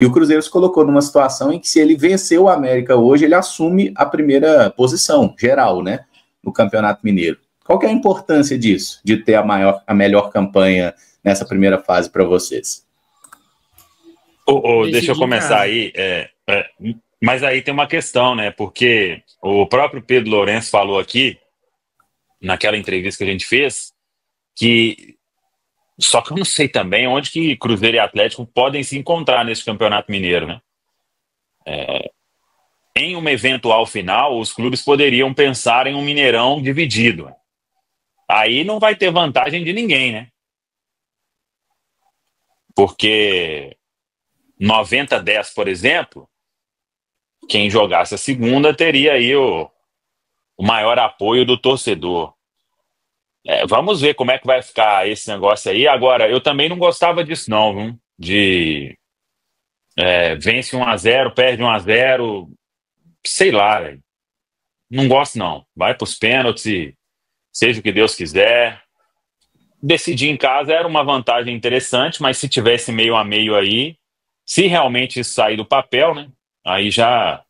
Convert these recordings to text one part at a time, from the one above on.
E o Cruzeiro se colocou numa situação em que, se ele vencer o América hoje, ele assume a primeira posição geral, né, no Campeonato Mineiro. Qual que é a importância disso, de ter a melhor campanha nessa primeira fase para vocês? Deixa eu começar aí. Mas aí tem uma questão, né? Porque o próprio Pedro Lourenço falou aqui, naquela entrevista que a gente fez, que só que eu não sei também onde que Cruzeiro e Atlético podem se encontrar nesse Campeonato Mineiro, né? Em uma eventual final, os clubes poderiam pensar em um Mineirão dividido. Aí não vai ter vantagem de ninguém, né? Porque 90-10, por exemplo, quem jogasse a segunda teria aí o maior apoio do torcedor. Vamos ver como é que vai ficar esse negócio aí. Agora, eu também não gostava disso não, viu? De vence 1-0, perde 1-0, sei lá, véio. Não gosto não. Vai para os pênaltis e seja o que Deus quiser. Decidir em casa era uma vantagem interessante, mas se tivesse meio a meio aí, se realmente isso sair do papel, né? Aí já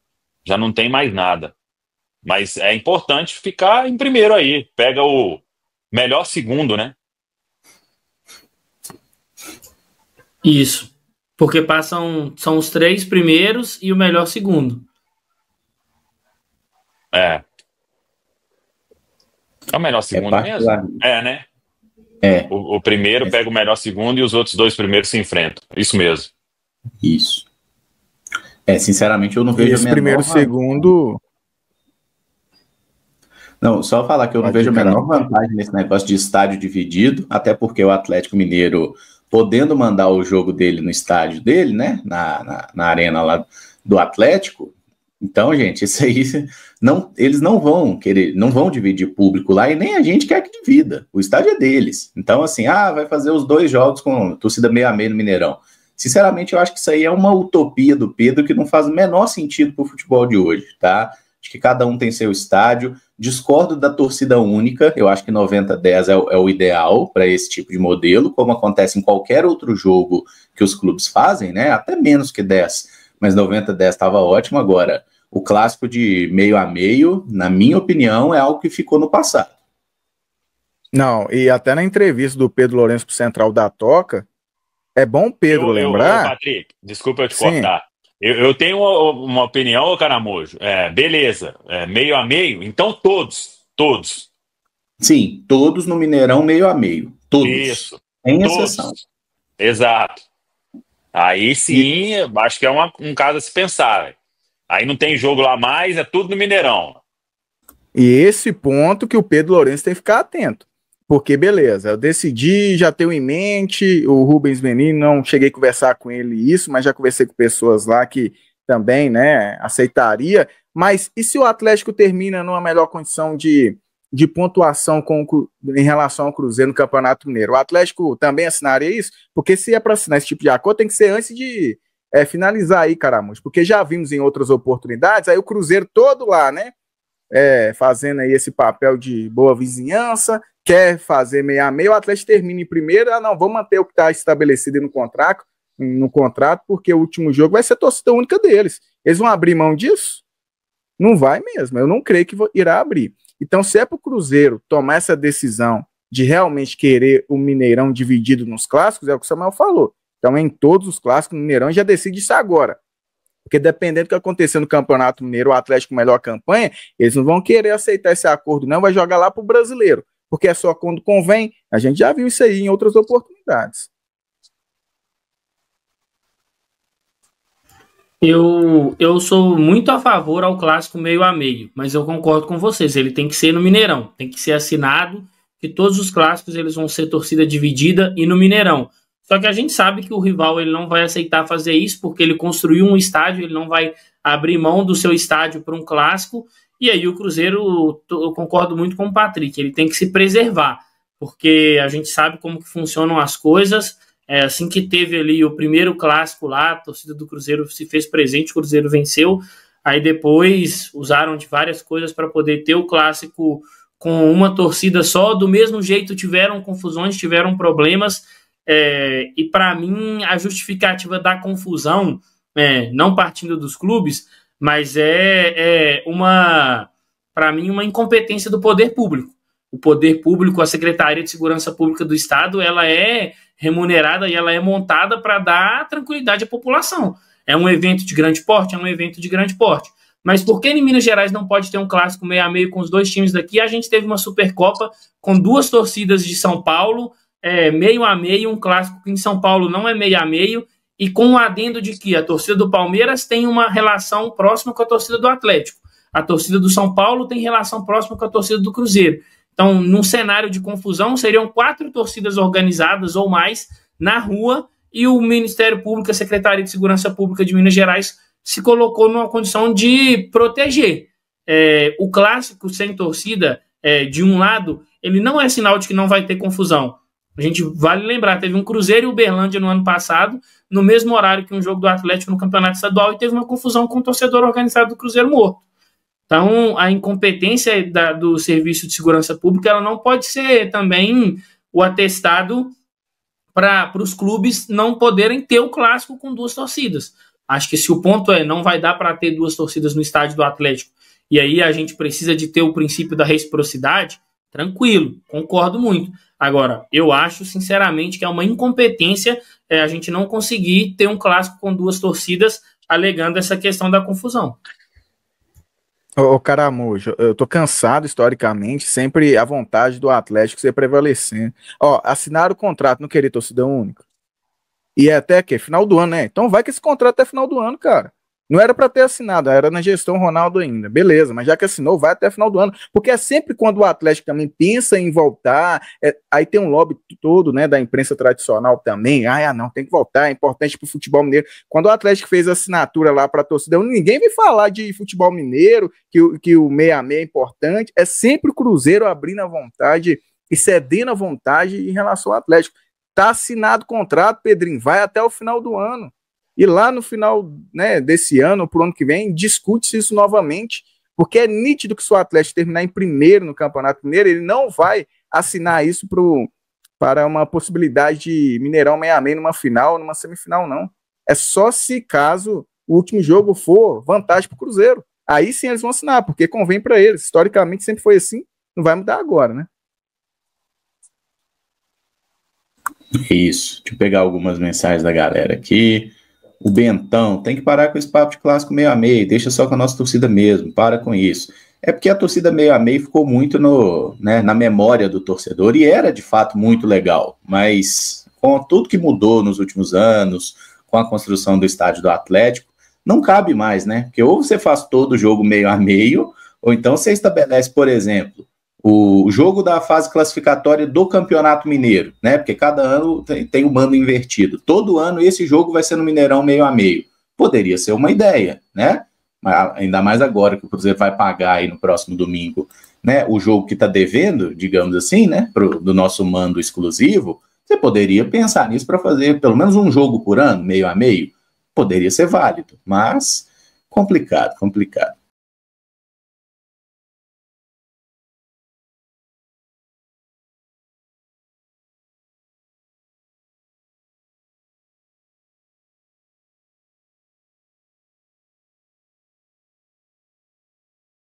não tem mais nada. Mas é importante ficar em primeiro aí. Pega o melhor segundo, né? Isso. Porque são os 3 primeiros e o melhor segundo. É o melhor segundo mesmo? Né? O primeiro pega o melhor segundo e os outros 2 primeiros se enfrentam. Isso mesmo. Isso. Sinceramente, eu não vejo esse primeiro segundo. Não, só falar que eu não vejo a menor vantagem nesse negócio de estádio dividido, até porque o Atlético Mineiro, podendo mandar o jogo dele no estádio dele, né, na arena lá do Atlético, então, gente, isso aí, eles não vão querer, não vão dividir público lá, e nem a gente quer que divida, o estádio é deles. Então, assim, vai fazer os 2 jogos com torcida meio a meio no Mineirão. Sinceramente, eu acho que isso aí é uma utopia do Pedro que não faz o menor sentido para o futebol de hoje, tá? Acho que cada um tem seu estádio. Discordo da torcida única, eu acho que 90-10 é o ideal para esse tipo de modelo, como acontece em qualquer outro jogo que os clubes fazem, né? Até menos que 10, mas 90-10 estava ótimo. Agora, o clássico de meio a meio, na minha opinião, é algo que ficou no passado. Não, e até na entrevista do Pedro Lourenço pro Central da Toca, é bom Pedro lembrar... Patrick, desculpa eu te cortar. Eu tenho uma opinião, Caramujo. Beleza, meio a meio, então todos. Sim, todos no Mineirão meio a meio. Todos. Isso. Sem exceção. Exato. Aí sim, acho que é um caso a se pensar. Véio. Aí não tem jogo lá mais, é tudo no Mineirão. E esse ponto que o Pedro Lourenço tem que ficar atento. Porque, beleza, eu decidi, já tenho em mente, o Rubens Menino, não cheguei a conversar com ele isso, mas já conversei com pessoas lá que também, né, aceitaria. Mas e se o Atlético termina numa melhor condição de pontuação em relação ao Cruzeiro no Campeonato Mineiro? O Atlético também assinaria isso? Porque se é para assinar esse tipo de acordo, tem que ser antes de finalizar aí, Caramujo. Porque já vimos em outras oportunidades, aí o Cruzeiro todo lá, né, fazendo aí esse papel de boa vizinhança, quer fazer meio a meio, o Atlético termina em primeiro, não, vou manter o que está estabelecido no contrato, porque o último jogo vai ser a torcida única deles. Eles vão abrir mão disso? Não vai mesmo, eu não creio que irá abrir. Então, se é para o Cruzeiro tomar essa decisão de realmente querer o Mineirão dividido nos clássicos, é o que o Samuel falou. Então, em todos os clássicos, no Mineirão já decide isso agora. Porque dependendo do que acontecer no Campeonato Mineiro, o Atlético melhor campanha, eles não vão querer aceitar esse acordo, não, vai jogar lá para o brasileiro. Porque é só quando convém. A gente já viu isso aí em outras oportunidades. Eu sou muito a favor ao clássico meio a meio, mas eu concordo com vocês, ele tem que ser no Mineirão, tem que ser assinado, que todos os clássicos eles vão ser torcida dividida e no Mineirão. Só que a gente sabe que o rival ele não vai aceitar fazer isso, porque ele construiu um estádio, ele não vai abrir mão do seu estádio para um clássico. E aí o Cruzeiro, eu concordo muito com o Patrick, ele tem que se preservar, porque a gente sabe como que funcionam as coisas. Assim que teve ali o primeiro clássico lá, a torcida do Cruzeiro se fez presente, o Cruzeiro venceu, aí depois usaram de várias coisas para poder ter o clássico com uma torcida só, do mesmo jeito tiveram confusões, tiveram problemas, e para mim a justificativa da confusão não partindo dos clubes, mas para mim, uma incompetência do poder público. O poder público, a Secretaria de Segurança Pública do Estado, ela é remunerada e ela é montada para dar tranquilidade à população. É um evento de grande porte? É um evento de grande porte. Mas por que em Minas Gerais não pode ter um clássico meio a meio com os dois times daqui? A gente teve uma Supercopa com 2 torcidas de São Paulo, meio a meio, um clássico que em São Paulo não é meio a meio, e com o adendo de que a torcida do Palmeiras tem uma relação próxima com a torcida do Atlético. A torcida do São Paulo tem relação próxima com a torcida do Cruzeiro. Então, num cenário de confusão, seriam 4 torcidas organizadas ou mais na rua, e o Ministério Público, a Secretaria de Segurança Pública de Minas Gerais, se colocou numa condição de proteger. O clássico sem torcida, de um lado, ele não é sinal de que não vai ter confusão. A gente vale lembrar, teve um Cruzeiro e Uberlândia no ano passado, no mesmo horário que um jogo do Atlético no Campeonato Estadual, e teve uma confusão com o torcedor organizado do Cruzeiro morto. Então, a incompetência do Serviço de Segurança Pública, ela não pode ser também o atestado para os clubes não poderem ter o clássico com 2 torcidas. Acho que se o ponto não vai dar para ter 2 torcidas no estádio do Atlético, e aí a gente precisa de ter o princípio da reciprocidade, tranquilo, concordo muito. Agora, eu acho, sinceramente, que é uma incompetência a gente não conseguir ter um clássico com 2 torcidas, alegando essa questão da confusão. Ô, Caramujo, eu tô cansado, historicamente, sempre a vontade do Atlético ser prevalecendo. Assinaram o contrato, não queria torcida única. E até que final do ano, né? Então vai que esse contrato até final do ano, cara. Não era para ter assinado, era na gestão Ronaldo ainda. Beleza, mas já que assinou, vai até final do ano. Porque é sempre quando o Atlético também pensa em voltar, aí tem um lobby todo, né, da imprensa tradicional também. Não, tem que voltar, é importante pro futebol mineiro. Quando o Atlético fez a assinatura lá pra torcida, ninguém veio falar de futebol mineiro, que o 6-6 é importante. É sempre o Cruzeiro abrindo a vontade e cedendo a vontade em relação ao Atlético. Tá assinado o contrato, Pedrinho, vai até o final do ano. E lá no final, né, desse ano, pro ano que vem, discute-se isso novamente, porque é nítido que se o Atlético terminar em primeiro no Campeonato Mineiro, ele não vai assinar isso para uma possibilidade de Mineirão 6-6 numa final, numa semifinal, não. É só se caso o último jogo for vantagem para o Cruzeiro. Aí sim eles vão assinar, porque convém para eles. Historicamente sempre foi assim, não vai mudar agora, né? Isso. Deixa eu pegar algumas mensagens da galera aqui. O Bentão, tem que parar com esse papo de clássico 6-6, deixa só com a nossa torcida mesmo, para com isso. É porque a torcida 6-6 ficou muito na memória do torcedor, e era de fato muito legal, mas com tudo que mudou nos últimos anos, com a construção do estádio do Atlético, não cabe mais, né? Porque ou você faz todo o jogo 6-6, ou então você estabelece, por exemplo, o jogo da fase classificatória do Campeonato Mineiro, né? Porque cada ano tem o mando invertido. Todo ano esse jogo vai ser no Mineirão 6-6. Poderia ser uma ideia, né? Ainda mais agora que o Cruzeiro vai pagar aí no próximo domingo, né? O jogo que está devendo, digamos assim, né? Do nosso mando exclusivo. Você poderia pensar nisso para fazer pelo menos um jogo por ano, 6-6. Poderia ser válido, mas complicado.